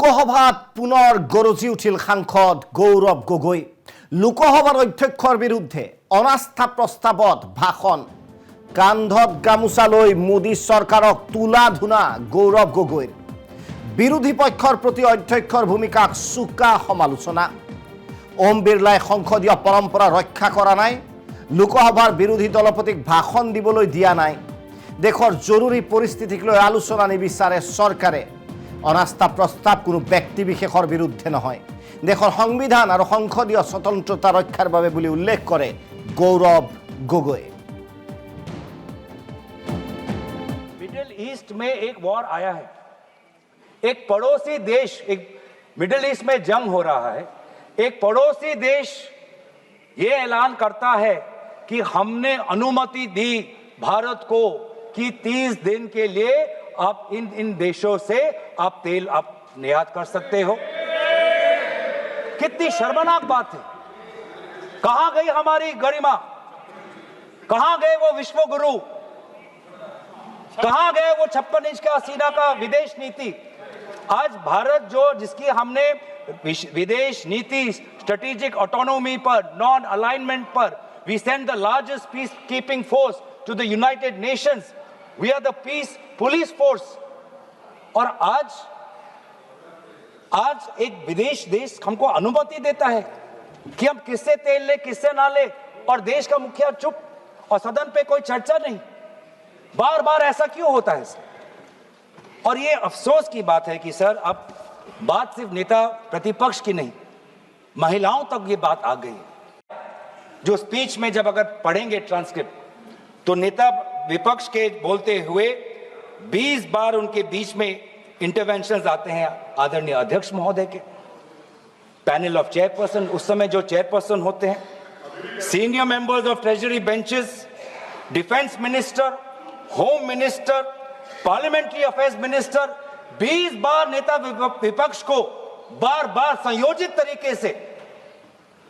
লোকসভাত পুনৰ গৰজি উঠিল সাংসদ গৌৰৱ গগৈ। লোকসভাৰ অধ্যক্ষৰ বিৰুদ্ধে অনাস্থা প্ৰস্তাৱত ভাষণ। কান্ধত গামোচা লৈ মোদী চৰকাৰক তুলা ধুনা গৌৰৱ গগৈৰ। বিৰোধী পক্ষৰ প্ৰতি অধ্যক্ষৰ ভূমিকাক চোকা সমালোচনা। ওম বিৰলাই সংসদীয় পৰম্পৰা ৰক্ষা কৰা নাই। লোকসভাৰ বিৰোধী দলপতিক ভাষণ দিবলৈ দিয়া নাই। দেশৰ জৰুৰী পৰিস্থিতিক লৈ আলোচনা নিবিচাৰে চৰকাৰে। অনাস্থা প্ৰস্তাৱ কোনো ব্যক্তি বিশেষৰ বিৰুদ্ধে নহয়, দেশৰ সংবিধান আৰু সংসদীয় স্বতন্ত্ৰতা ৰক্ষাৰ বাবে বুলি উল্লেখ কৰে গৌৰৱ গগৈ। मिडिल ईस्ट में एक वॉर आया है, एक पड़ोसी देश, एक मिडिल ईस्ट में जंग हो रहा है। एक पड़ोसी देश ये ऐलान करता है कि हमने अनुमति दी भारत को कि 30 दिन के लिए आप इन देशों से आप तेल आप निर्यात कर सकते हो। कितनी शर्मनाक बात है। कहां गई हमारी गरिमा, कहां गए वो विश्व गुरु, कहां गए वो 56 इंच का सीना का विदेश नीति। आज भारत जो जिसकी हमने विदेश नीति स्ट्रेटेजिक ऑटोनॉमी पर, नॉन अलाइनमेंट पर, we send the largest peace keeping force to the United Nations, we are the peace police force. और आज एक विदेश देश हमको अनुमति देता है कि हम किससे तेल ले किससे ना ले, और देश का मुखिया चुप और सदन पे कोई चर्चा नहीं। बार बार ऐसा क्यों होता है सर? और ये अफसोस की बात है कि सर अब बात सिर्फ नेता प्रतिपक्ष की नहीं, महिलाओं तक ये बात आ गई है। जो स्पीच में जब अगर पढ़ेंगे ट्रांसक्रिप्ट तो नेता विपक्ष के बोलते हुए 20 बार उनके बीच में इंटरवेंशंस आते हैं आदरणीय अध्यक्ष महोदय के, पैनल ऑफ चेयरपर्सन, उस समय जो चेयरपर्सन होते हैं, senior members of treasury benches, defence minister, home minister, parliamentary affairs minister, 20 बार नेता विपक्ष को बार बार संयोजित तरीके से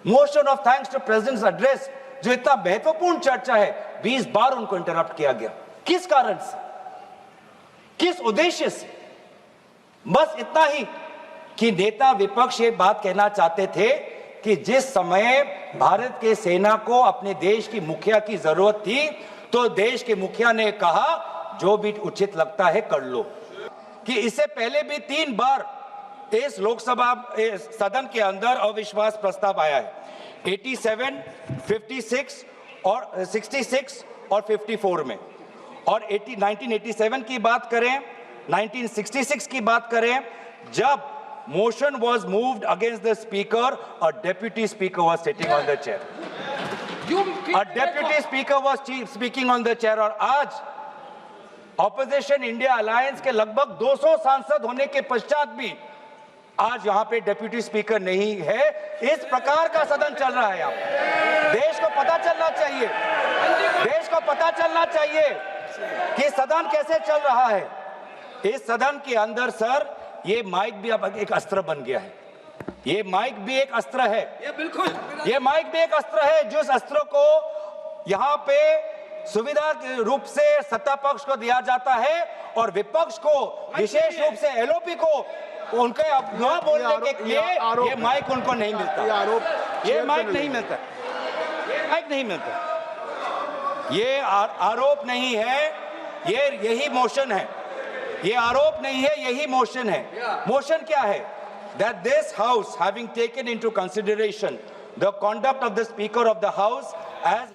motion of thanks to president's address, जो इतना महत्वपूर्ण चर्चा है, 20 बार उनको इंटरप्ट किया गया। किस कारण से, किस उद्देश्य से? बस इतना ही कि नेता विपक्ष ये बात कहना चाहते थे कि जिस समय भारत के सेना को अपने देश की मुखिया की जरूरत थी, तो देश के मुखिया ने कहा जो भी उचित लगता है कर लो। कि इससे पहले भी 3 बार इस लोकसभा सदन के अंदर अविश्वास प्रस्ताव आया है, 87, 56 और 66 और 54 में। और 1987 की बात करें, 1966 की बात करें, जब motion was moved against the speaker, a deputy speaker was sitting on the chair, a deputy speaker was speaking on the chair. और आज ऑपोजिशन इंडिया अलायंस के लगभग 200 सांसद होने के पश्चात भी आज यहां पे डेप्यूटी स्पीकर नहीं है। इस प्रकार का सदन चल रहा है। यहाँ देश को पता चलना चाहिए, देश को पता चलना चाहिए कि सदन कैसे चल रहा है। इस सदन के अंदर सर ये माइक भी अब एक अस्त्र बन गया है। ये माइक भी एक अस्त्र है, ये बिल्कुल, ये माइक भी एक अस्त्र है। जिस अस्त्र को यहाँ पे सुविधा के रूप से सत्ता पक्ष को दिया जाता है और विपक्ष को विशेष रूप से एलओपी को उनके न बोलने के लिए ये माइक उनको नहीं मिलता, ये माइक नहीं मिलता, ये माइक नहीं मिलता। ये आरोप नहीं है, ये यही मोशन है। ये आरोप नहीं है, यही मोशन है। मोशन क्या है? That this house having taken into consideration the conduct of the speaker of the house as